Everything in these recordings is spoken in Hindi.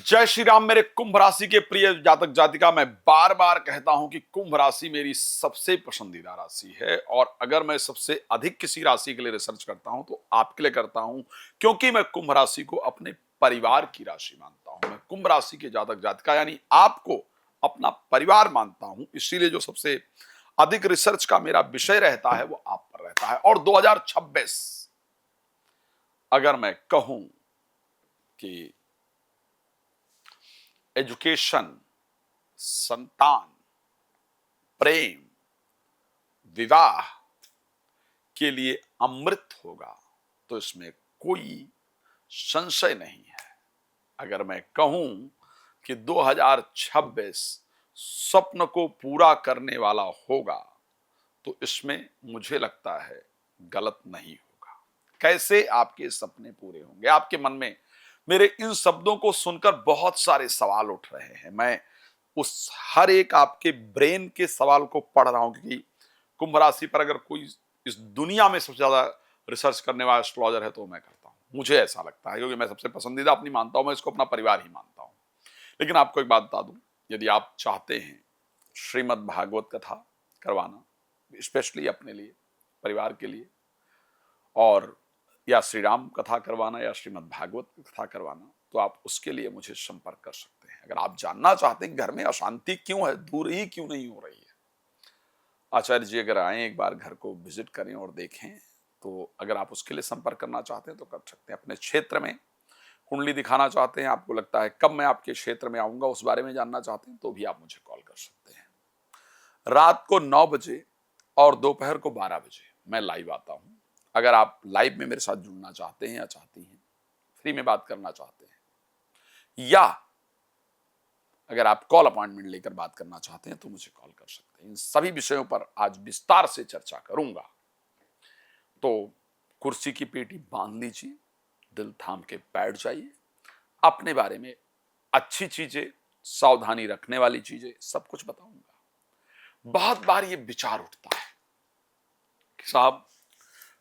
जय श्री राम। मेरे कुंभ राशि के प्रिय जातक जातिका, मैं बार बार कहता हूं कि कुंभ राशि मेरी सबसे पसंदीदा राशि है। और अगर मैं सबसे अधिक किसी राशि के लिए रिसर्च करता हूं तो आपके लिए करता हूं, क्योंकि मैं कुंभ राशि को अपने परिवार की राशि मानता हूं। मैं कुंभ राशि के जातक जातिका यानी आपको अपना परिवार मानता हूं, इसीलिए जो सबसे अधिक रिसर्च का मेरा विषय रहता है वो आप पर रहता है। और 2026 अगर मैं कहूं कि एजुकेशन, संतान, प्रेम, विवाह के लिए अमृत होगा तो इसमें कोई संशय नहीं है। अगर मैं कहूं कि 2026 स्वप्न को पूरा करने वाला होगा तो इसमें मुझे लगता है गलत नहीं होगा। कैसे आपके सपने पूरे होंगे? आपके मन में मेरे इन शब्दों को सुनकर बहुत सारे सवाल उठ रहे हैं। मैं उस हर एक आपके ब्रेन के सवाल को पढ़ रहा हूं, क्योंकि कुंभ राशि पर अगर कोई इस दुनिया में सबसे ज्यादा रिसर्च करने वाला एस्ट्रोलॉजर है तो मैं करता हूं। मुझे ऐसा लगता है, क्योंकि मैं सबसे पसंदीदा अपनी मानता हूं, मैं इसको अपना परिवार ही मानता हूं। लेकिन आपको एक बात बता दूं, यदि आप चाहते हैं श्रीमद् भागवत कथा करवाना, स्पेशली अपने लिए, परिवार के लिए, और या श्री राम कथा करवाना या श्रीमद् भागवत कथा करवाना, तो आप उसके लिए मुझे संपर्क कर सकते हैं। अगर आप जानना चाहते हैं घर में अशांति क्यों है, दूर ही क्यों नहीं हो रही है, आचार्य जी अगर आए एक बार घर को विजिट करें और देखें, तो अगर आप उसके लिए संपर्क करना चाहते हैं तो कर सकते हैं। अपने क्षेत्र में कुंडली दिखाना चाहते हैं, आपको लगता है कब मैं आपके क्षेत्र में आऊंगा, उस बारे में जानना चाहते हैं तो भी आप मुझे कॉल कर सकते हैं। रात को 9 बजे और दोपहर को 12 बजे मैं लाइव आता हूं। अगर आप लाइव में मेरे साथ जुड़ना चाहते हैं या चाहती हैं, फ्री में बात करना चाहते हैं, या अगर आप कॉल अपॉइंटमेंट लेकर बात करना चाहते हैं तो मुझे कॉल कर सकते हैं। इन सभी विषयों पर आज विस्तार से चर्चा करूंगा। तो कुर्सी की पेटी बांध लीजिए, दिल थाम के बैठ जाइए। अपने बारे में अच्छी चीजें, सावधानी रखने वाली चीजें सब कुछ बताऊंगा। बहुत बार ये विचार उठता है कि साहब,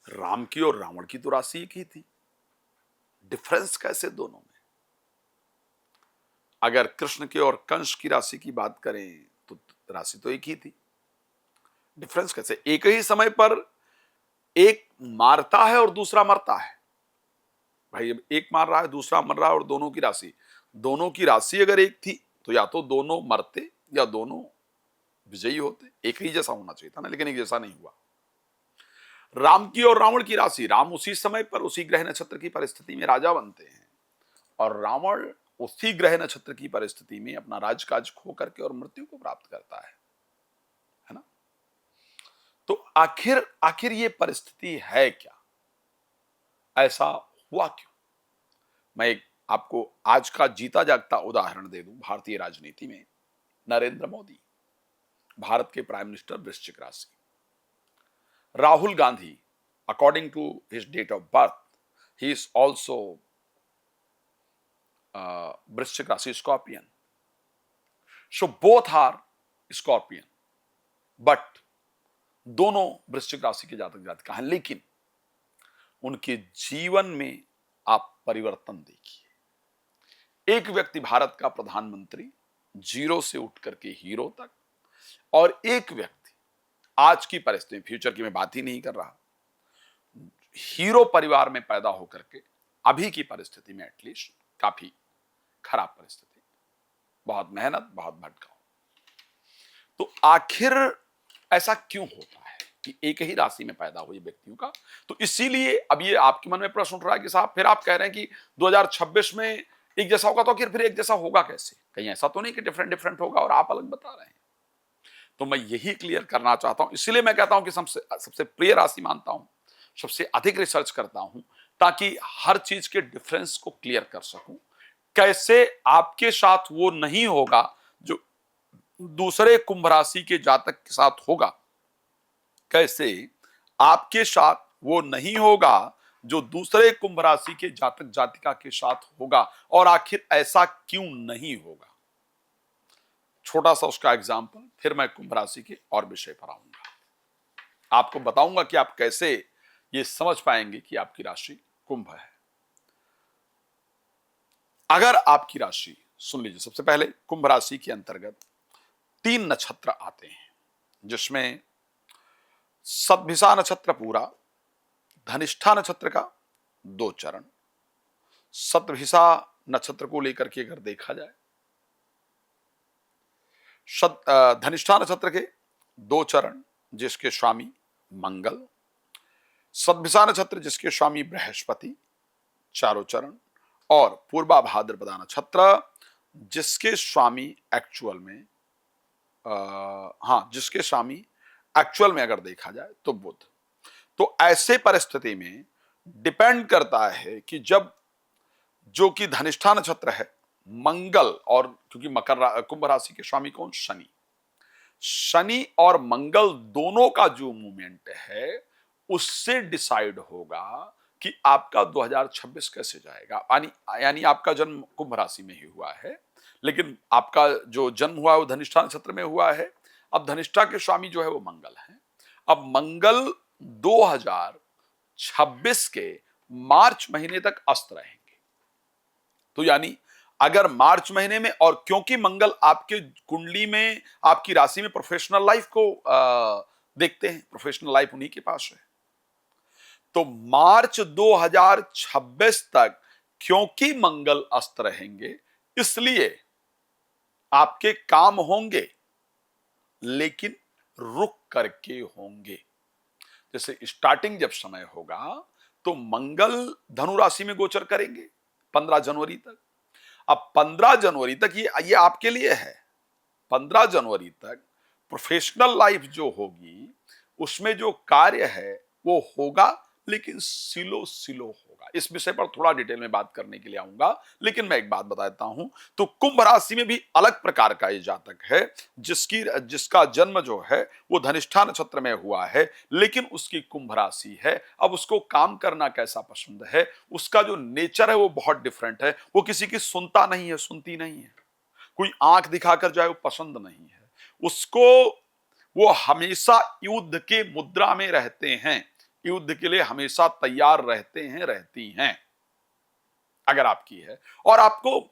राम की और रावण की तो राशि एक ही थी, डिफरेंस कैसे दोनों में? अगर कृष्ण के और कंस की राशि की बात करें तो राशि तो एक ही थी, डिफरेंस कैसे? एक ही समय पर एक मारता है और दूसरा मरता है। भाई, अब एक मार रहा है, दूसरा मर रहा है, और दोनों की राशि अगर एक थी तो या तो दोनों मरते या दोनों विजयी होते। एक ही जैसा होना चाहिए था ना, लेकिन एक जैसा नहीं हुआ। राम की और रावण की राशि, राम उसी समय पर उसी ग्रह नक्षत्र की परिस्थिति में राजा बनते हैं, और रावण उसी ग्रह नक्षत्र की परिस्थिति में अपना राजकाज खो करके और मृत्यु को प्राप्त करता है ना? तो आखिर ये परिस्थिति है क्या? ऐसा हुआ क्यों? मैं एक आपको आज का जीता जागता उदाहरण दे दूं। भारतीय राजनीति में नरेंद्र मोदी, भारत के प्राइम मिनिस्टर, वृश्चिक राशि। Rahul Gandhi, according to his date of birth, he is also वृश्चिक राशि, scorpion. So both are scorpion, but दोनों वृश्चिक राशि के जातक जातिका हैं। लेकिन उनके जीवन में आप परिवर्तन देखिए। एक व्यक्ति भारत का प्रधानमंत्री, जीरो से उठ करके हीरो तक, और एक व्यक्ति आज की परिस्थिति, फ्यूचर की मैं बात ही नहीं कर रहा, हीरो परिवार में पैदा होकर के अभी की परिस्थिति में एटलीस्ट काफी खराब परिस्थिति, बहुत मेहनत, बहुत भटकाव। तो आखिर ऐसा क्यों होता है कि एक ही राशि में पैदा हुए व्यक्तियों का? तो इसीलिए अब ये आपके मन में प्रश्न उठ रहा है कि साहब, फिर आप कह रहे हैं कि 2026 में एक जैसा होगा, तो फिर एक जैसा होगा कैसे? कहीं ऐसा तो नहीं कि डिफरेंट डिफरेंट होगा और आप अलग बता रहे हैं? तो मैं यही क्लियर करना चाहता हूं। इसलिए मैं कहता हूं कि सबसे प्रिय राशि मानता हूं, सबसे अधिक रिसर्च करता हूं, ताकि हर चीज के डिफरेंस को क्लियर कर सकूं। कैसे आपके साथ वो नहीं होगा जो दूसरे कुंभ राशि के जातक के साथ होगा, कैसे आपके साथ वो नहीं होगा जो दूसरे कुंभ राशि के जातक जातिका के साथ होगा, और आखिर ऐसा क्यों नहीं होगा। छोटा सा उसका एग्जाम्पल, फिर मैं कुंभ राशि के और विषय पर आऊंगा। आपको बताऊंगा कि आप कैसे ये समझ पाएंगे कि आपकी राशि कुंभ है। अगर आपकी राशि सुन लीजिए, सबसे पहले कुंभ राशि के अंतर्गत 3 नक्षत्र आते हैं, जिसमें सतभिषा नक्षत्र पूरा, धनिष्ठा नक्षत्र का 2 चरण। सतभिषा नक्षत्र को लेकर के अगर देखा जाए, धनिष्ठा नक्षत्र के 2 चरण जिसके स्वामी मंगल, सतभिषा नक्षत्र जिसके स्वामी बृहस्पति, चारों चरण, और पूर्वा भाद्रपदा नक्षत्र जिसके स्वामी एक्चुअल में जिसके स्वामी एक्चुअल में अगर देखा जाए तो बुध। तो ऐसे परिस्थिति में डिपेंड करता है कि जब जो कि धनिष्ठा नक्षत्र है, मंगल, और क्योंकि कुंभ राशि के स्वामी कौन? शनि। शनि और मंगल दोनों का जो मूवमेंट है उससे डिसाइड होगा कि आपका 2026 कैसे जाएगा। यानी आपका जन्म कुंभ राशि में ही हुआ है, लेकिन आपका जो जन्म हुआ है वो धनिष्ठा नक्षत्र में हुआ है। अब धनिष्ठा के स्वामी जो है वो मंगल है। अब मंगल 2026 के मार्च महीने तक अस्त रहेंगे। तो यानी अगर मार्च महीने में, और क्योंकि मंगल आपके कुंडली में, आपकी राशि में प्रोफेशनल लाइफ को देखते हैं, प्रोफेशनल लाइफ उन्हीं के पास है, तो मार्च 2026 तक क्योंकि मंगल अस्त रहेंगे, इसलिए आपके काम होंगे लेकिन रुक करके होंगे। जैसे स्टार्टिंग जब समय होगा तो मंगल धनु राशि में गोचर करेंगे 15 जनवरी तक। अब 15 जनवरी तक ये आपके लिए है। 15 जनवरी तक प्रोफेशनल लाइफ जो होगी उसमें जो कार्य है वो होगा, लेकिन सिलो सिलो होगा। इस विषय पर थोड़ा डिटेल में बात करने के लिए आऊंगा, लेकिन मैं एक बात बता देता हूं। तो कुंभ राशि में भी अलग प्रकार का ये जातक है जिसका जन्म जो है वो धनिष्ठा नक्षत्र में हुआ है, लेकिन उसकी कुंभ राशि है। अब उसको काम करना कैसा पसंद है, उसका जो नेचर है वो बहुत डिफरेंट है। वो किसी की सुनता नहीं है, सुनती नहीं है, कोई आंख दिखाकर जाए वो पसंद नहीं है उसको। वो हमेशा युद्ध के मुद्रा में रहते हैं, युद्ध के लिए हमेशा तैयार रहते हैं, रहती हैं। अगर आपकी है और आपको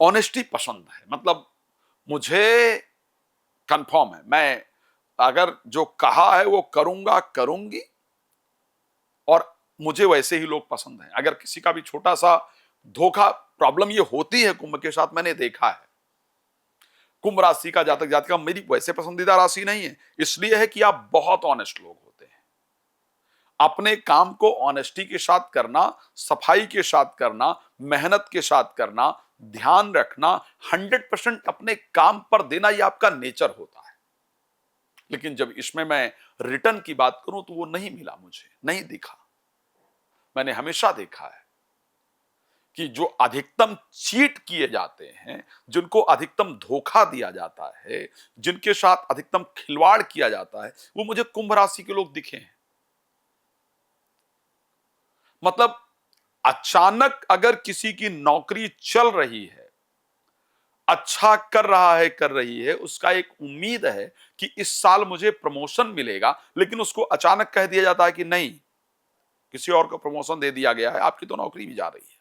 ऑनेस्टी पसंद है, मतलब मुझे कंफर्म है, मैं अगर जो कहा है वो करूंगा, करूंगी, और मुझे वैसे ही लोग पसंद हैं। अगर किसी का भी छोटा सा धोखा, प्रॉब्लम ये होती है कुंभ के साथ, मैंने देखा है। कुंभ राशि का जातक जातिका मेरी वैसे पसंदीदा राशि नहीं है, इसलिए है कि आप बहुत ऑनेस्ट लोग होते हैं। अपने काम को ऑनेस्टी के साथ करना, सफाई के साथ करना, मेहनत के साथ करना, ध्यान रखना, 100% अपने काम पर देना, यह आपका नेचर होता है। लेकिन जब इसमें मैं रिटर्न की बात करूं तो वो नहीं मिला, मुझे नहीं दिखा। मैंने हमेशा देखा है कि जो अधिकतम चीट किए जाते हैं, जिनको अधिकतम धोखा दिया जाता है, जिनके साथ अधिकतम खिलवाड़ किया जाता है, वो मुझे कुंभ राशि के लोग दिखे हैं। मतलब अचानक अगर किसी की नौकरी चल रही है, अच्छा कर रहा है, कर रही है, उसका एक उम्मीद है कि इस साल मुझे प्रमोशन मिलेगा, लेकिन उसको अचानक कह दिया जाता है कि नहीं, किसी और को प्रमोशन दे दिया गया है, आपकी तो नौकरी भी जा रही है।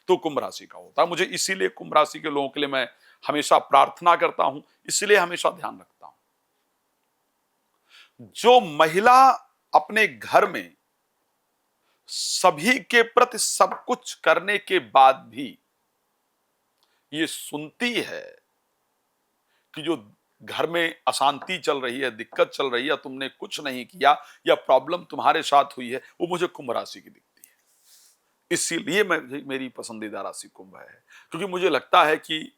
तो कुंभ राशि का होता है। मुझे इसीलिए कुंभ राशि के लोगों के लिए मैं हमेशा प्रार्थना करता हूं, इसलिए हमेशा ध्यान रखता हूं। जो महिला अपने घर में सभी के प्रति सब कुछ करने के बाद भी ये सुनती है कि जो घर में अशांति चल रही है, दिक्कत चल रही है, तुमने कुछ नहीं किया या प्रॉब्लम तुम्हारे साथ हुई है, वो मुझे कुंभ राशि की दिखती है। इसीलिए मेरी पसंदीदा राशि कुंभ है, क्योंकि मुझे लगता है कि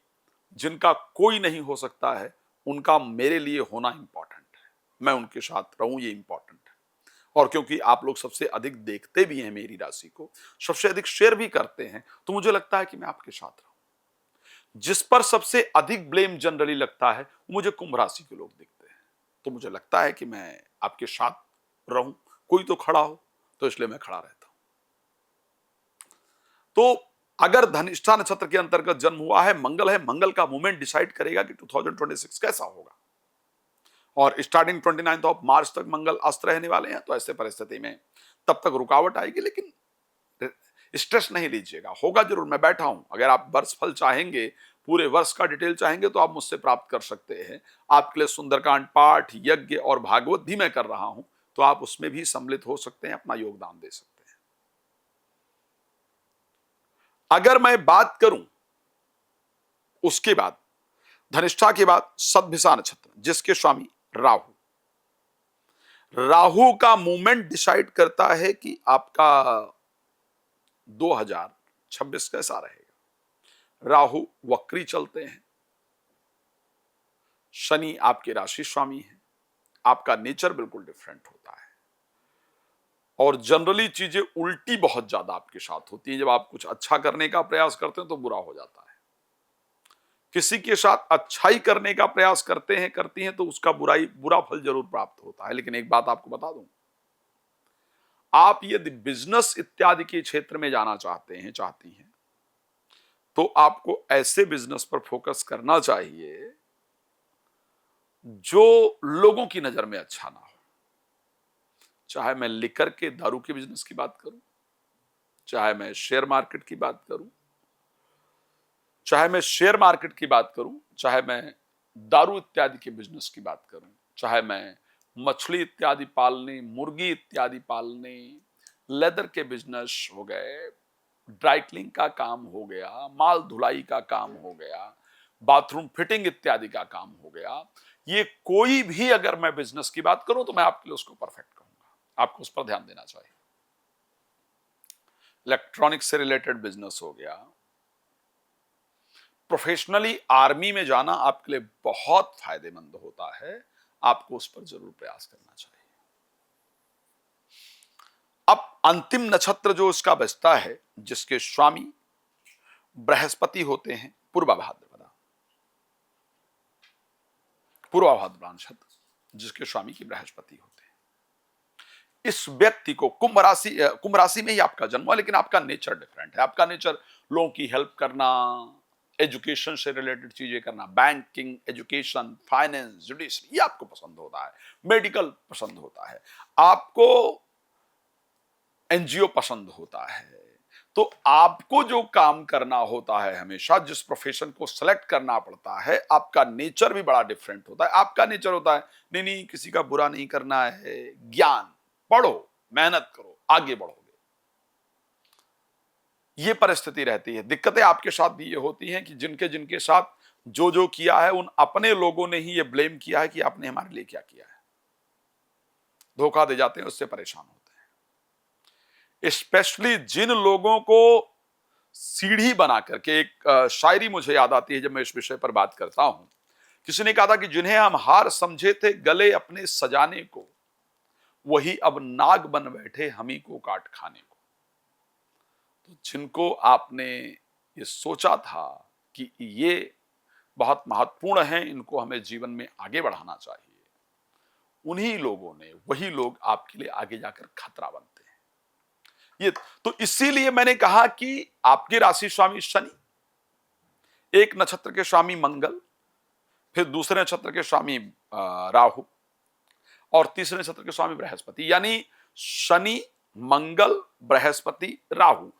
जिनका कोई नहीं हो सकता है, उनका मेरे लिए होना इंपॉर्टेंट है। मैं उनके साथ रहूं, ये इंपॉर्टेंट है। और क्योंकि आप लोग सबसे अधिक देखते भी हैं मेरी राशि को, सबसे अधिक शेयर भी करते हैं, तो मुझे लगता है कि मैं आपके साथ रहूं। जिस पर सबसे अधिक ब्लेम जनरली लगता है, मुझे कुंभ राशि के लोग दिखते हैं। तो मुझे लगता है कि मैं आपके साथ रहूं, कोई तो खड़ा हो, तो इसलिए मैं खड़ा रहता हूं। तो अगर धनिष्ठा नक्षत्र के अंतर्गत जन्म हुआ है, मंगल का मूवमेंट डिसाइड करेगा कि 2026 कैसा होगा। और स्टार्टिंग 29 ऑफ मार्च तक मंगल अस्त रहने वाले हैं। तो ऐसे परिस्थिति में तब तक रुकावट आएगी, लेकिन स्ट्रेस नहीं लीजिएगा, होगा जरूर। मैं बैठा हूं, अगर आप वर्ष फल चाहेंगे पूरे वर्ष का डिटेल चाहेंगे तो आप मुझसे प्राप्त कर सकते हैं। आपके लिए सुंदरकांड पाठ, यज्ञ और भागवत भी मैं कर रहा हूं, तो आप उसमें भी सम्मिलित हो सकते हैं, अपना योगदान दे सकते हैं। अगर मैं बात करूं उसके बाद धनिष्ठा के बाद सद्भिषा नक्षत्र, जिसके स्वामी राहु, राहु का मूवमेंट डिसाइड करता है कि आपका 2026 कैसा रहेगा। राहु वक्री चलते हैं, शनि आपके राशि स्वामी है, आपका नेचर बिल्कुल डिफरेंट होता है और जनरली चीजें उल्टी बहुत ज्यादा आपके साथ होती हैं। जब आप कुछ अच्छा करने का प्रयास करते हैं तो बुरा हो जाता है, किसी के साथ अच्छाई करने का प्रयास करते हैं, करती हैं, तो उसका बुरा फल जरूर प्राप्त होता है। लेकिन एक बात आपको बता दूं, आप यदि बिजनेस इत्यादि के क्षेत्र में जाना चाहती हैं, तो आपको ऐसे बिजनेस पर फोकस करना चाहिए जो लोगों की नजर में अच्छा ना हो। चाहे मैं लिकर के दारू के बिजनेस की बात करूं, चाहे मैं शेयर मार्केट की बात करूं, चाहे मैं दारू इत्यादि के बिजनेस की बात करूं, चाहे मैं मछली इत्यादि पालने, मुर्गी इत्यादि पालने, लेदर के बिजनेस हो गए, ड्राई क्लीनिंग का काम हो गया, माल धुलाई का काम हो गया, बाथरूम फिटिंग इत्यादि का काम हो गया, ये कोई भी अगर मैं बिजनेस की बात करूं तो मैं आपके लिए उसको परफेक्ट कहूंगा। आपको उस पर ध्यान देना चाहिए। इलेक्ट्रॉनिक्स से रिलेटेड बिजनेस हो गया, प्रोफेशनली आर्मी में जाना आपके लिए बहुत फायदेमंद होता है, आपको उस पर जरूर प्रयास करना चाहिए। अब अंतिम नक्षत्र जो इसका बचता है, जिसके स्वामी बृहस्पति होते हैं, पूर्वा भाद्रपद नक्षत्र, जिसके स्वामी की बृहस्पति होते हैं। इस व्यक्ति को कुंभ राशि में ही आपका जन्म हुआ, लेकिन आपका नेचर डिफरेंट है। आपका नेचर लोगों की हेल्प करना, एजुकेशन से रिलेटेड चीजें करना, बैंकिंग, एजुकेशन, फाइनेंस, जुडिशरी, ये आपको पसंद होता है, मेडिकल पसंद होता है, आपको एनजीओ पसंद होता है। तो आपको जो काम करना होता है, हमेशा जिस प्रोफेशन को सेलेक्ट करना पड़ता है, आपका नेचर भी बड़ा डिफरेंट होता है। आपका नेचर होता है नहीं किसी का बुरा नहीं करना है, ज्ञान पढ़ो, मेहनत करो, आगे बढ़ोगे, ये परिस्थिति रहती है। दिक्कतें आपके साथ भी ये होती हैं कि जिनके जिनके साथ जो किया है, उन अपने लोगों ने ही ये ब्लेम किया है कि आपने हमारे लिए क्या किया है, धोखा दे जाते हैं, उससे परेशान होते हैं। स्पेशली जिन लोगों को सीढ़ी बना करके, एक शायरी मुझे याद आती है जब मैं इस विषय पर बात करता हूं, किसी ने कहा था कि जिन्हें हम हार समझे थे गले अपने सजाने को, वही अब नाग बन बैठे हमी को काट खाने को। तो जिनको आपने ये सोचा था कि ये बहुत महत्वपूर्ण है, इनको हमें जीवन में आगे बढ़ाना चाहिए, उन्हीं लोगों ने, वही लोग आपके लिए आगे जाकर खतरा बनते हैं। ये तो इसीलिए मैंने कहा कि आपके राशि स्वामी शनि, एक नक्षत्र के स्वामी मंगल, फिर दूसरे नक्षत्र के स्वामी राहु और तीसरे नक्षत्र के स्वामी बृहस्पति, यानी शनि, मंगल, बृहस्पति, राहु,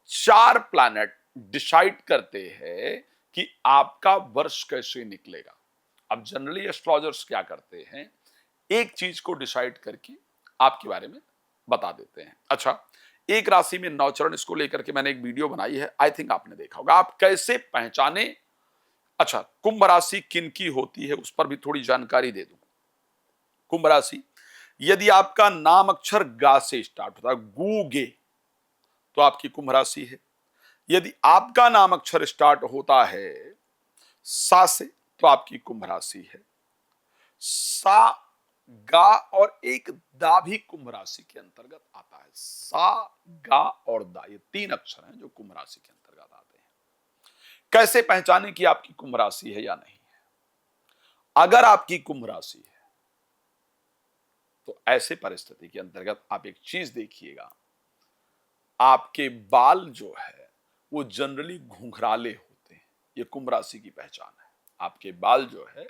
4 प्लैनेट डिसाइड करते हैं कि आपका वर्ष कैसे निकलेगा। अब जनरली एस्ट्रोलॉजर्स क्या करते हैं, एक चीज को डिसाइड करके आपके बारे में बता देते हैं। अच्छा, एक राशि में 9 चरण, इसको लेकर के मैंने एक वीडियो बनाई है, आई थिंक आपने देखा होगा। आप कैसे पहचाने। अच्छा, कुंभ राशि किनकी होती है उस पर भी थोड़ी जानकारी दे दूं। कुंभ राशि, यदि आपका नाम अक्षर गा से स्टार्ट होता है, गू गे, तो आपकी कुंभ राशि है। यदि आपका नाम अक्षर स्टार्ट होता है सा से, तो आपकी कुंभ राशि है। सा, गा और एक दा भी कुंभ राशि के अंतर्गत आता है। सा, गा और दा, ये 3 अक्षर हैं जो कुंभ राशि के अंतर्गत आते हैं। कैसे पहचाने कि आपकी कुंभ राशि है या नहीं है। अगर आपकी कुंभ राशि है तो ऐसे परिस्थिति के अंतर्गत आप एक चीज देखिएगा, आपके बाल जो है वो जनरली घुंघराले होते हैं। ये कुंभ राशि की पहचान है। आपके बाल जो है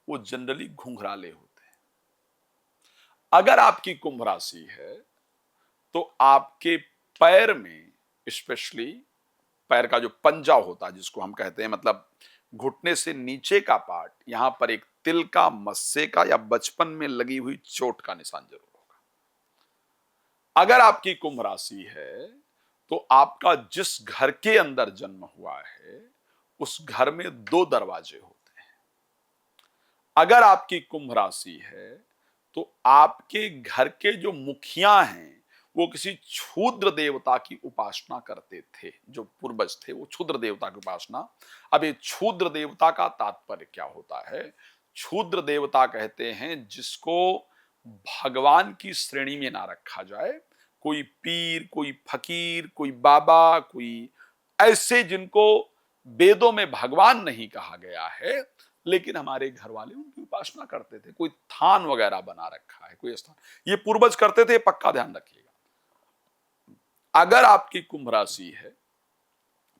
वो जनरली घुंघराले होते हैं। अगर आपकी कुंभ राशि है तो आपके पैर में स्पेशली पैर का जो पंजा होता है जिसको हम कहते हैं, मतलब घुटने से नीचे का पार्ट, यहां पर एक तिल का, मस्से का या बचपन में लगी हुई चोट का निशान जरूर होगा। अगर आपकी कुंभ राशि है तो आपका जिस घर के अंदर जन्म हुआ है उस घर में 2 दरवाजे होते हैं। अगर आपकी कुंभ राशि है तो आपके घर के जो मुखिया हैं वो किसी क्षुद्र देवता की उपासना करते थे। जो पूर्वज थे वो क्षुद्र देवता की उपासना। अब ये क्षुद्र देवता का तात्पर्य क्या होता है? क्षुद्र देवता कहते हैं जिसको भगवान की श्रेणी में ना रखा जाए। कोई पीर, कोई फकीर, कोई बाबा, कोई ऐसे जिनको वेदों में भगवान नहीं कहा गया है, लेकिन हमारे घर वाले उनकी उपासना करते थे। कोई थान वगैरह बना रखा है, कोई स्थान, ये पूर्वज करते थे, पक्का ध्यान रखिएगा। अगर आपकी कुंभ राशि है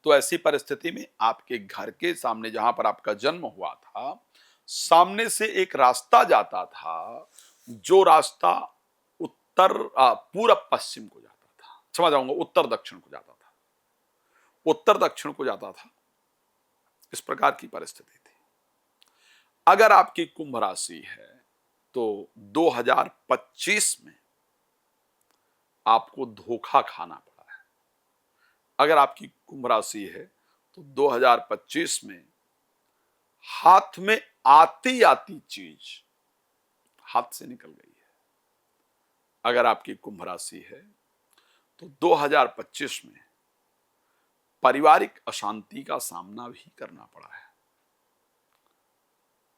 तो ऐसी परिस्थिति में आपके घर के सामने, जहां पर आपका जन्म हुआ था, सामने से एक रास्ता जाता था, जो रास्ता पूरब पश्चिम को जाता था, समझ जाऊंगा, उत्तर दक्षिण को जाता था, उत्तर दक्षिण को जाता था। इस प्रकार की परिस्थिति थी। अगर आपकी कुंभ राशि है तो 2025 में आपको धोखा खाना पड़ा है। अगर आपकी कुंभ राशि है तो 2025 में हाथ में आती आती चीज हाथ से निकल गई है। अगर आपकी कुंभ राशि है तो 2025 में पारिवारिक अशांति का सामना भी करना पड़ा है।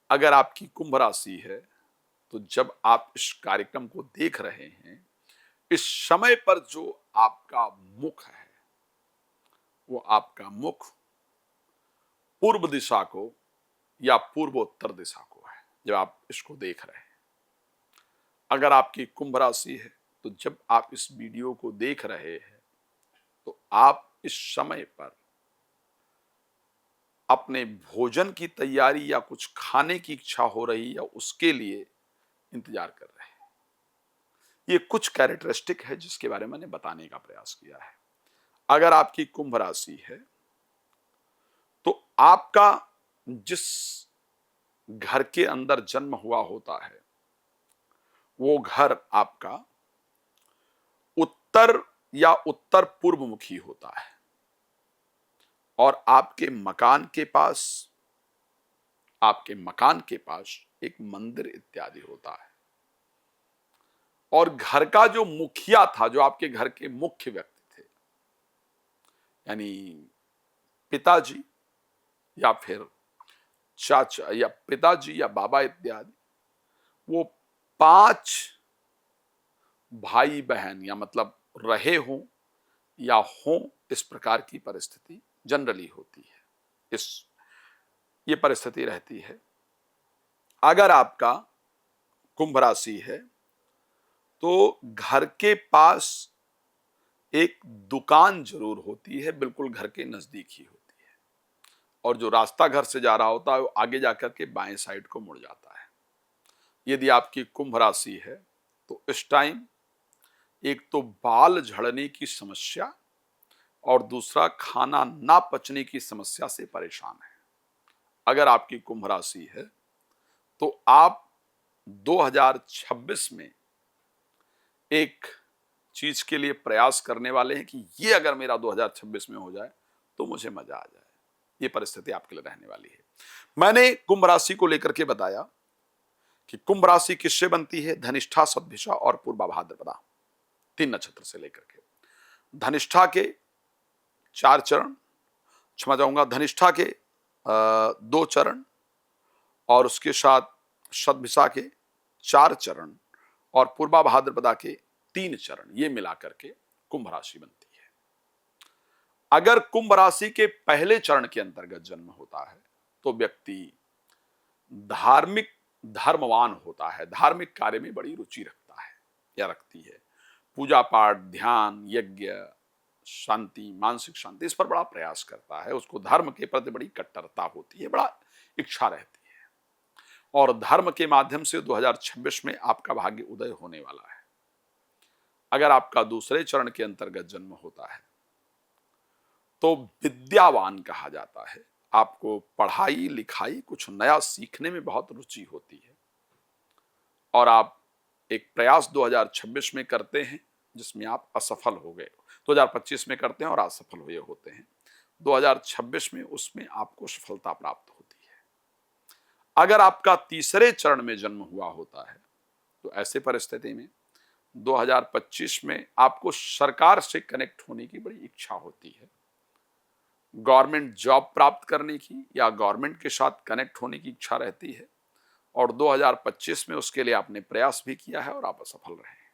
अगर आपकी कुंभ राशि है तो जब आप इस कार्यक्रम को देख रहे हैं, इस समय पर जो आपका मुख है वो आपका मुख पूर्व दिशा को या पूर्वोत्तर दिशा को है, जब आप इसको देख रहे हैं। अगर आपकी कुंभ राशि है तो जब आप इस वीडियो को देख रहे हैं तो आप इस समय पर अपने भोजन की तैयारी या कुछ खाने की इच्छा हो रही है, उसके लिए इंतजार कर रहे हैं। ये कुछ कैरेक्टरिस्टिक है जिसके बारे में मैंने बताने का प्रयास किया है। अगर आपकी कुंभ राशि है तो आपका जिस घर के अंदर जन्म हुआ होता है वो घर आपका उत्तर या उत्तर पूर्व मुखी होता है, और आपके मकान के पास एक मंदिर इत्यादि होता है। और घर का जो मुखिया था, जो आपके घर के मुख्य व्यक्ति थे, यानी पिताजी या फिर चाचा या पिताजी या बाबा इत्यादि, वो 5 भाई बहन या मतलब रहे हों या हों, इस प्रकार की परिस्थिति जनरली होती है। ये परिस्थिति रहती है। अगर आपका कुंभ राशि है तो घर के पास एक दुकान जरूर होती है, बिल्कुल घर के नजदीक ही होती है, और जो रास्ता घर से जा रहा होता है वो आगे जाकर के बाएं साइड को मुड़ जाता है। यदि आपकी कुंभ राशि है तो इस टाइम एक तो बाल झड़ने की समस्या और दूसरा खाना ना पचने की समस्या से परेशान है। अगर आपकी कुंभ राशि है तो आप 2026 में एक चीज के लिए प्रयास करने वाले हैं कि ये अगर मेरा 2026 में हो जाए तो मुझे मजा आ जाए। ये परिस्थिति आपके लिए रहने वाली है। मैंने कुंभ राशि को लेकर के बताया कि कुंभ राशि किससे बनती है? धनिष्ठा, शतभिषा और पूर्वा भाद्रपदा, 3 नक्षत्र से लेकर के। धनिष्ठा के 4 चरण, क्षमा चाहूंगा, धनिष्ठा के 2 चरण और उसके साथ शतभिषा के 4 चरण और पूर्वा भाद्रपदा के 3 चरण, ये मिलाकर के कुंभ राशि बनती है। अगर कुंभ राशि के पहले चरण के अंतर्गत जन्म होता है तो व्यक्ति धर्मवान होता है, धार्मिक कार्य में बड़ी रुचि रखता है या रखती है। पूजा पाठ, ध्यान, यज्ञ, शांति, मानसिक शांति, इस पर बड़ा प्रयास करता है। उसको धर्म के प्रति बड़ी कट्टरता होती है, बड़ा इच्छा रहती है, और धर्म के माध्यम से 2026 में आपका भाग्य उदय होने वाला है। अगर आपका दूसरे चरण के अंतर्गत जन्म होता है तो विद्यावान कहा जाता है। आपको पढ़ाई लिखाई कुछ नया सीखने में बहुत रुचि होती है और आप एक प्रयास 2026 में करते हैं जिसमें आप असफल हो गए, 2025 में करते हैं और असफल हुए होते हैं, 2026 में उसमें आपको सफलता प्राप्त होती है। अगर आपका तीसरे चरण में जन्म हुआ होता है तो ऐसे परिस्थिति में 2025 में आपको सरकार से कनेक्ट होने की बड़ी इच्छा होती है, गवर्नमेंट जॉब प्राप्त करने की या गवर्नमेंट के साथ कनेक्ट होने की इच्छा रहती है और 2025 में उसके लिए आपने प्रयास भी किया है और आप असफल रहे हैं।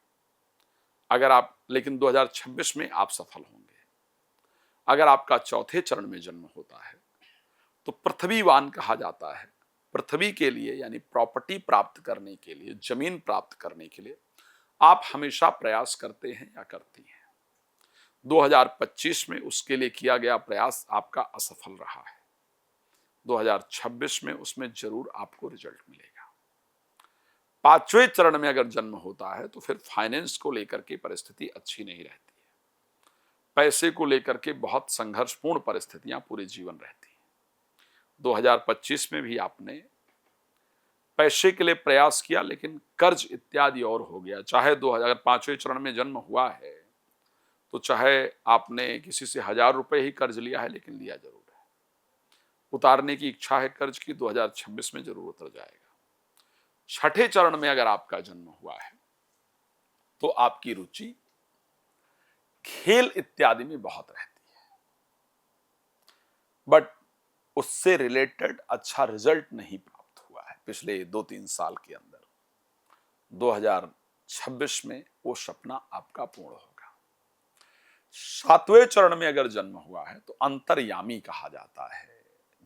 अगर आप लेकिन 2026 में आप सफल होंगे। अगर आपका चौथे चरण में जन्म होता है तो पृथ्वीवान कहा जाता है। पृथ्वी के लिए यानी प्रॉपर्टी प्राप्त करने के लिए, जमीन प्राप्त करने के लिए आप हमेशा प्रयास करते हैं या करती हैं। 2025 में उसके लिए किया गया प्रयास आपका असफल रहा है। 2026 में उसमें जरूर आपको रिजल्ट मिलेगा। पांचवें चरण में अगर जन्म होता है तो फिर फाइनेंस को लेकर के परिस्थिति अच्छी नहीं रहती है। पैसे को लेकर के बहुत संघर्षपूर्ण परिस्थितियां पूरे जीवन रहती हैं। 2025 में भी आपने पैसे के लिए प्रयास किया लेकिन कर्ज इत्यादि और हो गया। चाहे 2005वें चरण में जन्म हुआ है तो चाहे आपने किसी से 1000 रुपए ही कर्ज लिया है लेकिन लिया जरूर है। उतारने की इच्छा है कर्ज की, 2026 में जरूर उतर जाएगा। छठे चरण में अगर आपका जन्म हुआ है तो आपकी रुचि खेल इत्यादि में बहुत रहती है, बट उससे रिलेटेड अच्छा रिजल्ट नहीं प्राप्त हुआ है पिछले 2-3 साल के अंदर। 2026 में वो सपना आपका पूर्ण होगा। सातवें चरण में अगर जन्म हुआ है तो अंतर्यामी कहा जाता है,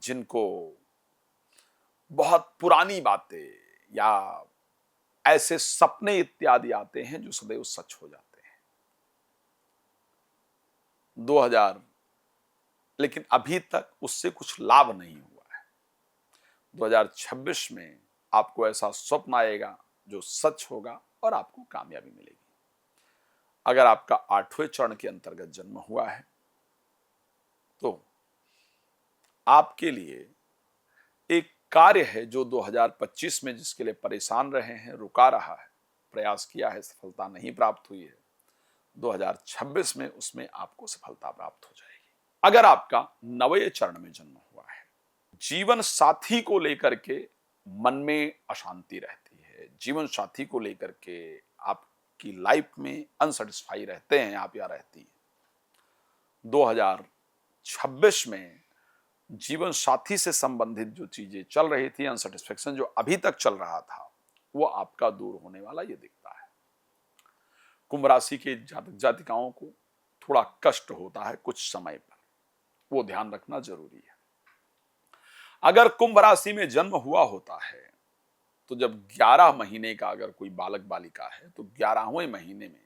जिनको बहुत पुरानी बातें या ऐसे सपने इत्यादि आते हैं जो सदैव सच हो जाते हैं। 2000 लेकिन अभी तक उससे कुछ लाभ नहीं हुआ है। 2026 में आपको ऐसा स्वप्न आएगा जो सच होगा और आपको कामयाबी मिलेगी। अगर आपका 8वें चरण के अंतर्गत जन्म हुआ है तो आपके लिए एक कार्य है जो 2025 में जिसके लिए परेशान रहे हैं, रुका रहा है, प्रयास किया है, सफलता नहीं प्राप्त हुई है, 2026 में उसमें आपको सफलता प्राप्त हो जाएगी। अगर आपका 9वें चरण में जन्म हुआ है, जीवन साथी को लेकर के मन में अशांति रहती है, जीवन साथी को लेकर के आपकी लाइफ में अनसेटिस्फाई रहते हैं आप या रहती है। 2026 में जीवन साथी से संबंधित जो चीजें चल रही थी, अनसेटिस्फेक्शन जो अभी तक चल रहा था, वो आपका दूर होने वाला ये दिखता है। कुंभ राशि के जातक जातिकाओं को थोड़ा कष्ट होता है कुछ समय पर, वो ध्यान रखना जरूरी है। अगर कुंभ राशि में जन्म हुआ होता है तो जब 11 महीने का अगर कोई बालक बालिका है तो 11वें महीने में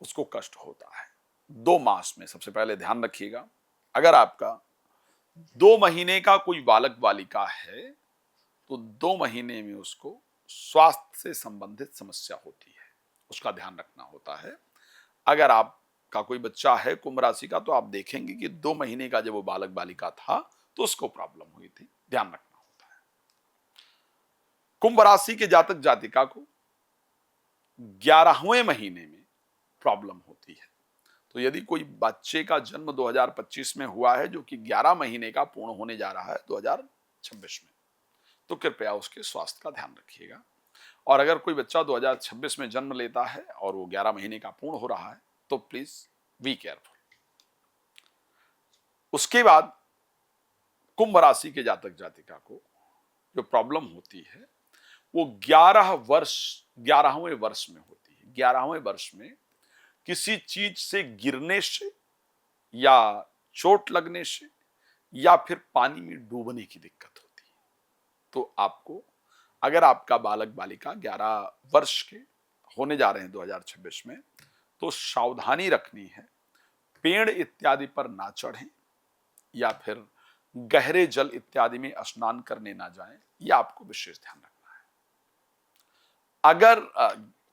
उसको कष्ट होता है। 2 मास में सबसे पहले ध्यान रखिएगा, अगर आपका 2 महीने का कोई बालक बालिका है तो 2 महीने में उसको स्वास्थ्य से संबंधित समस्या होती है, उसका ध्यान रखना होता है। अगर आपका कोई बच्चा है कुंभ राशि का तो आप देखेंगे कि 2 महीने का जब वो बालक बालिका था तो उसको प्रॉब्लम हुई थी, ध्यान रखना होता है। कुंभ राशि के जातक जातिका को 11वें महीने में प्रॉब्लम होती है। तो यदि कोई बच्चे का जन्म 2025 में हुआ है जो कि 11 महीने का पूर्ण होने जा रहा है 2026 में, तो कृपया उसके स्वास्थ्य का ध्यान रखिएगा। और अगर कोई बच्चा 2026 में जन्म लेता है और वो 11 महीने का पूर्ण हो रहा है तो प्लीज बी केयरफुल। उसके बाद कुंभ राशि के जातक जातिका को जो प्रॉब्लम होती है वो 11वें वर्ष में होती है। 11वें वर्ष में किसी चीज से गिरने से या चोट लगने से या फिर पानी में डूबने की दिक्कत होती है। तो आपको, अगर आपका बालक बालिका 11 वर्ष के होने जा रहे हैं 2026 में, तो सावधानी रखनी है, पेड़ इत्यादि पर ना चढ़ें या फिर गहरे जल इत्यादि में स्नान करने ना जाएं, यह आपको विशेष ध्यान रखना है। अगर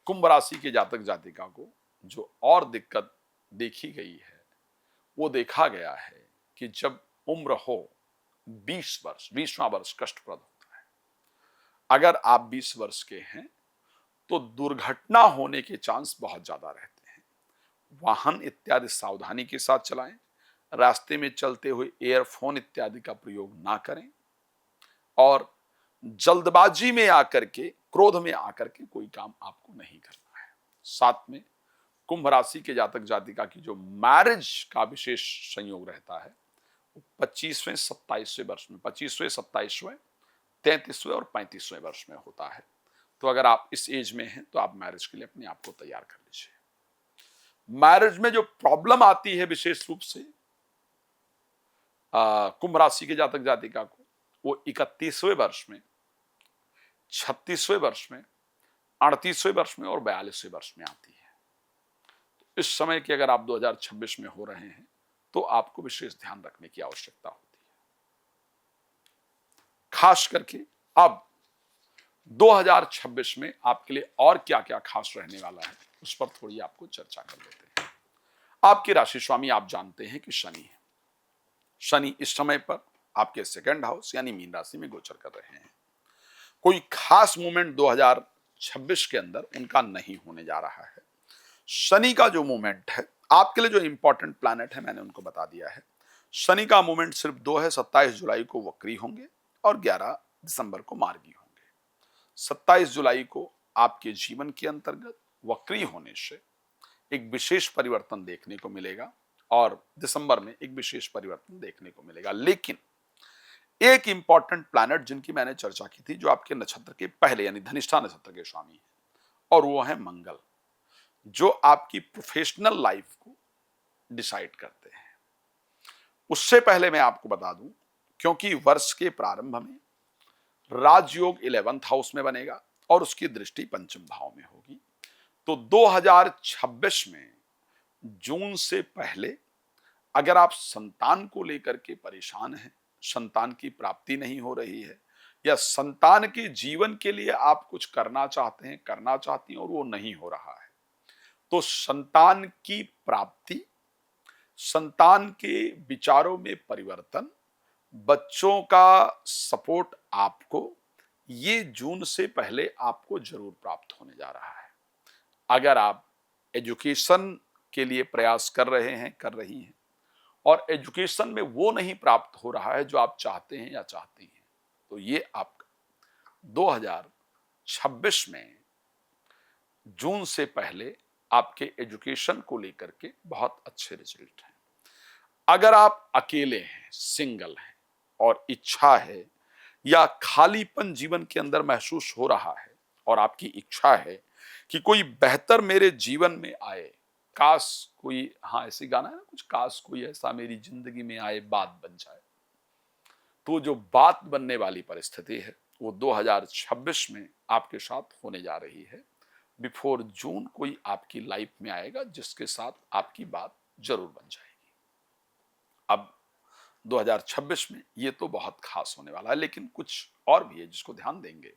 कुंभ राशि के जातक जातिका को जो और दिक्कत देखी गई है वो देखा गया है कि जब उम्र हो 20 वर्ष, 20वां वर्ष कष्टप्रद होता है। अगर आप 20 वर्ष के हैं तो दुर्घटना होने के चांस बहुत ज्यादा रहते हैं। वाहन इत्यादि सावधानी के साथ चलाएं। रास्ते में चलते हुए एयरफोन इत्यादि का प्रयोग ना करें और जल्दबाजी में आकर के, क्रोध में आकर के कोई काम आपको नहीं करना है। साथ में कुंभ राशि के जातक जातिका की जो मैरिज का विशेष संयोग रहता है वो 25वें 27वें वर्ष में, 25वें 27वें 33वें और 35वें वर्ष में होता है। तो अगर आप इस एज में हैं तो आप मैरिज के लिए अपने आप को तैयार कर लीजिए। मैरिज में जो प्रॉब्लम आती है विशेष रूप से कुंभ राशि के जातक जातिका को, वो 31वें वर्ष में, 36वें वर्ष में, 38वें वर्ष में और 42वें वर्ष में आती है। तो इस समय के अगर आप 2026 में हो रहे हैं तो आपको विशेष ध्यान रखने की आवश्यकता होती है। खास करके अब 2026 में आपके लिए और क्या क्या खास रहने वाला है उस पर थोड़ी आपको चर्चा कर लेते हैं। आपके राशि स्वामी आप जानते हैं कि शनि है। शनि इस समय पर आपके सेकंड हाउस यानी मीन राशि में गोचर कर रहे हैं। कोई खास मूवमेंट 2026 के अंदर उनका नहीं होने जा रहा है। शनि का जो मूवमेंट है आपके लिए, जो इंपॉर्टेंट प्लैनेट है मैंने उनको बता दिया है। शनि का मूवमेंट सिर्फ 2 है। 27 जुलाई को वक्री होंगे और 11 दिसंबर को मार्गी होंगे। 27 जुलाई को आपके जीवन के अंतर्गत वक्री होने से एक विशेष परिवर्तन देखने को मिलेगा और दिसंबर में एक विशेष परिवर्तन देखने को मिलेगा। लेकिन एक इंपॉर्टेंट प्लैनेट जिनकी मैंने चर्चा की थी, जो आपके नक्षत्र के पहले यानी धनिष्ठा नक्षत्र के स्वामी है, और वो है मंगल, जो आपकी प्रोफेशनल लाइफ को डिसाइड करते हैं। उससे पहले मैं आपको बता दूं, क्योंकि वर्ष के प्रारंभ में राजयोग 11th हाउस में बनेगा और उसकी दृष्टि पंचम भाव में होगी, तो 2026 में जून से पहले अगर आप संतान को लेकर के परेशान हैं, संतान की प्राप्ति नहीं हो रही है, या संतान के जीवन के लिए आप कुछ करना चाहते हैं, करना चाहती हैं और वो नहीं हो रहा है, तो संतान की प्राप्ति, संतान के विचारों में परिवर्तन, बच्चों का सपोर्ट आपको, ये जून से पहले आपको जरूर प्राप्त होने जा रहा है। अगर आप एजुकेशन के लिए प्रयास कर रहे हैं, कर रही हैं, और एजुकेशन में वो नहीं प्राप्त हो रहा है जो आप चाहते हैं या चाहती हैं, तो ये आपका 2026 में जून से पहले आपके एजुकेशन को लेकर के बहुत अच्छे रिजल्ट हैं। अगर आप अकेले हैं, सिंगल हैं और इच्छा है या खालीपन जीवन के अंदर महसूस हो रहा है और आपकी इच्छा है कि कोई बेहतर मेरे जीवन में आए, काश कोई, हाँ ऐसे गाना है ना कुछ, काश कोई ऐसा मेरी जिंदगी में आए बात बन जाए, तो जो बात बनने वाली परिस्थिति है वो 2026 में आपके साथ होने जा रही है। बिफोर जून कोई आपकी लाइफ में आएगा जिसके साथ आपकी बात जरूर बन जाएगी। अब 2026 में ये तो बहुत खास होने वाला है, लेकिन कुछ और भी है जिसको ध्यान देंगे।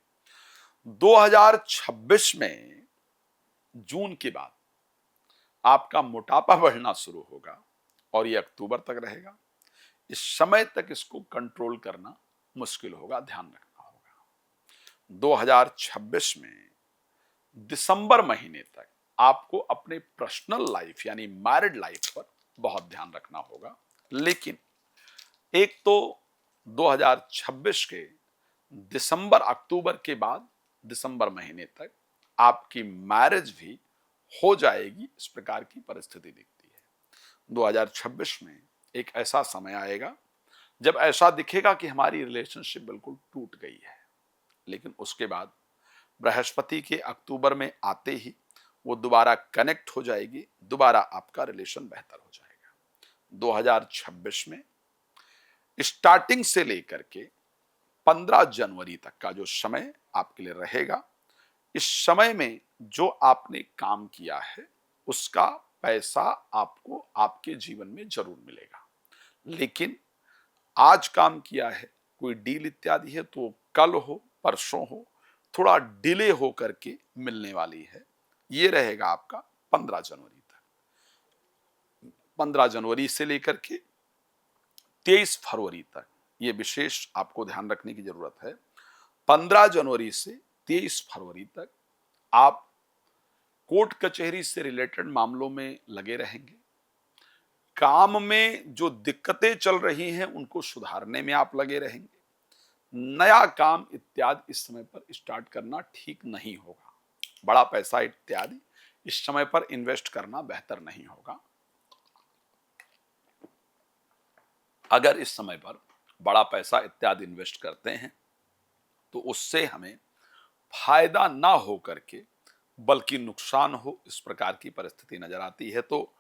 2026 में जून के बाद आपका मोटापा बढ़ना शुरू होगा और ये अक्टूबर तक रहेगा। इस समय तक इसको कंट्रोल करना मुश्किल होगा, ध्यान रखना होगा। 2026 में दिसंबर महीने तक आपको अपने पर्सनल लाइफ यानी मैरिड लाइफ पर बहुत ध्यान रखना होगा। लेकिन एक तो 2026 के दिसंबर अक्टूबर के बाद दिसंबर महीने तक आपकी मैरिज भी हो जाएगी, इस प्रकार की परिस्थिति दिखती है। 2026 में एक ऐसा समय आएगा जब ऐसा दिखेगा कि हमारी रिलेशनशिप बिल्कुल टूट गई है, लेकिन उसके बाद बृहस्पति के अक्टूबर में आते ही वो दोबारा कनेक्ट हो जाएगी, दोबारा आपका रिलेशन बेहतर हो जाएगा। 2026 में स्टार्टिंग से लेकर के 15 जनवरी तक का जो समय आपके लिए रहेगा, इस समय में जो आपने काम किया है उसका पैसा आपको आपके जीवन में जरूर मिलेगा। लेकिन आज काम किया है, कोई डील इत्यादि है, तो कल हो परसों हो, थोड़ा डिले हो करके मिलने वाली है। ये रहेगा आपका 15 जनवरी तक। 15 जनवरी से लेकर के 23 फरवरी तक, ये विशेष आपको ध्यान रखने की जरूरत है। 15 जनवरी से 23 फरवरी तक आप कोर्ट कचहरी से रिलेटेड मामलों में लगे रहेंगे। काम में जो दिक्कतें चल रही हैं उनको सुधारने में आप लगे रहेंगे। नया काम इत्यादि इस समय पर स्टार्ट करना ठीक नहीं होगा। बड़ा पैसा इत्यादि इस समय पर इन्वेस्ट करना बेहतर नहीं होगा। अगर इस समय पर बड़ा पैसा इत्यादि इन्वेस्ट करते हैं तो उससे हमें फायदा ना हो करके बल्कि नुकसान हो, इस प्रकार की परिस्थिति नजर आती है। तो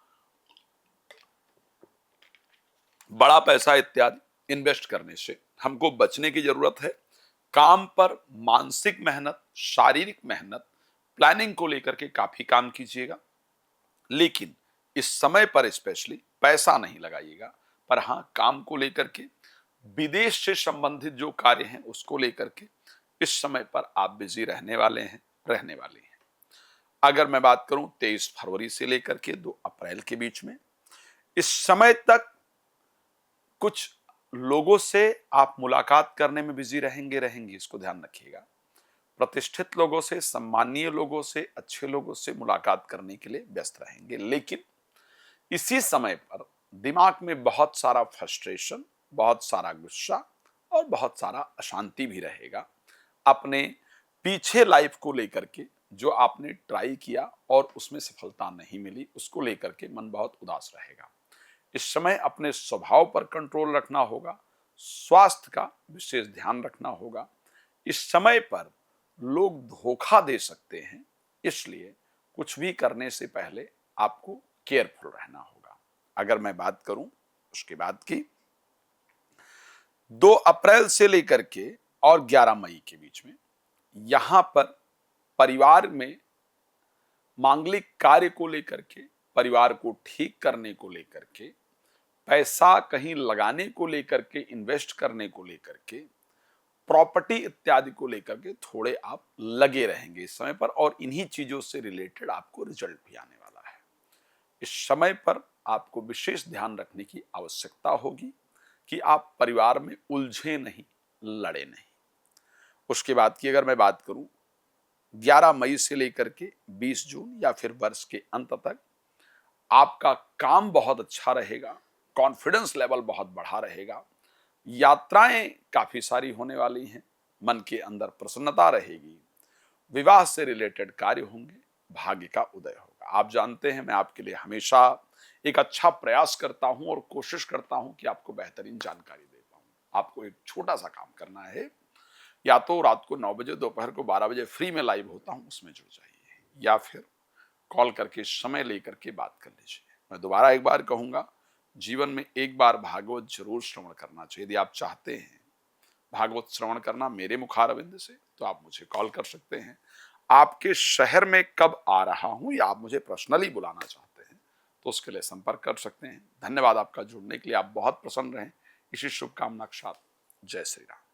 बड़ा पैसा इत्यादि इन्वेस्ट करने से हमको बचने की जरूरत है। काम पर मानसिक मेहनत, शारीरिक मेहनत, प्लानिंग को लेकर के काफी काम कीजिएगा, लेकिन इस समय पर स्पेशली पैसा नहीं लगाइएगा। पर हाँ, काम को लेकर के, विदेश से संबंधित जो कार्य हैं उसको लेकर के इस समय पर आप बिजी रहने वाले हैं। अगर मैं बात करूं 23 फरवरी से लेकर के 2 अप्रैल के बीच में, इस समय तक कुछ लोगों से आप मुलाकात करने में बिजी रहेंगे, इसको ध्यान रखिएगा। प्रतिष्ठित लोगों से, सम्मानीय लोगों से, अच्छे लोगों से मुलाकात करने के लिए व्यस्त रहेंगे, लेकिन इसी समय पर दिमाग में बहुत सारा फ्रस्ट्रेशन, बहुत सारा गुस्सा और बहुत सारा अशांति भी रहेगा। अपने पीछे लाइफ को लेकर के जो आपने ट्राई किया और उसमें सफलता नहीं मिली, उसको लेकर के मन बहुत उदास रहेगा। इस समय अपने स्वभाव पर कंट्रोल रखना होगा, स्वास्थ्य का विशेष ध्यान रखना होगा। इस समय पर लोग धोखा दे सकते हैं, इसलिए कुछ भी करने से पहले आपको केयरफुल रहना होगा। अगर मैं बात करूं उसके बाद की 2 अप्रैल से लेकर के और 11 मई के बीच में, यहां पर परिवार में मांगलिक कार्य को लेकर के, परिवार को ठीक करने को लेकर के, पैसा कहीं लगाने को लेकर के, इन्वेस्ट करने को लेकर के, प्रॉपर्टी इत्यादि को लेकर के थोड़े आप लगे रहेंगे इस समय पर, और इन्हीं चीजों से रिलेटेड आपको रिजल्ट भी आने वाला है। इस समय पर आपको विशेष ध्यान रखने की आवश्यकता होगी कि आप परिवार में उलझे नहीं, लड़े नहीं। उसके बाद की अगर मैं बात करूं 11 मई से लेकर के 20 जून या फिर वर्ष के अंत तक, आपका काम बहुत अच्छा रहेगा, कॉन्फिडेंस लेवल बहुत बढ़ा रहेगा, यात्राएं काफी सारी होने वाली हैं, मन के अंदर प्रसन्नता रहेगी, विवाह से रिलेटेड कार्य होंगे, भाग्य का उदय होगा। आप जानते हैं मैं आपके लिए हमेशा एक अच्छा प्रयास करता हूं और कोशिश करता हूं कि आपको बेहतरीन जानकारी दे पाऊं। आपको एक छोटा सा काम करना है, या तो रात को 9 बजे, दोपहर को 12 बजे फ्री में लाइव होता हूं, उसमें जुड़ जाइए, या फिर कॉल करके समय लेकर के बात कर लीजिए। मैं दोबारा एक बार कहूंगा, जीवन में एक बार भागवत जरूर श्रवण करना चाहिए। यदि आप चाहते हैं भागवत श्रवण करना मेरे मुखारविंद से, तो आप मुझे कॉल कर सकते हैं। आपके शहर में कब आ रहा हूं या आप मुझे पर्सनली बुलाना चाहते हैं तो उसके लिए संपर्क कर सकते हैं। धन्यवाद आपका जुड़ने के लिए। आप बहुत प्रसन्न रहें, इसी शुभकामना के साथ। जय श्री राम।